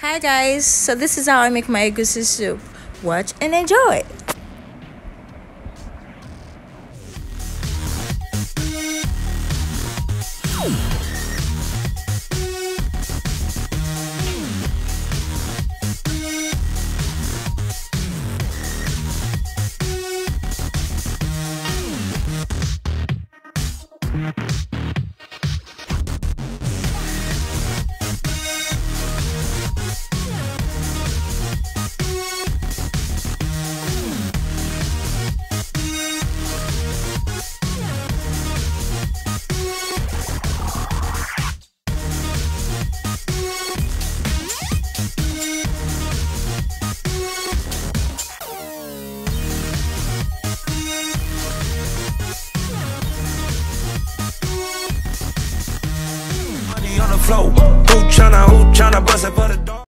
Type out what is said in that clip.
Hi guys, so this is how I make my egusi soup. Watch and enjoy. On the floor, who tryna bust it for the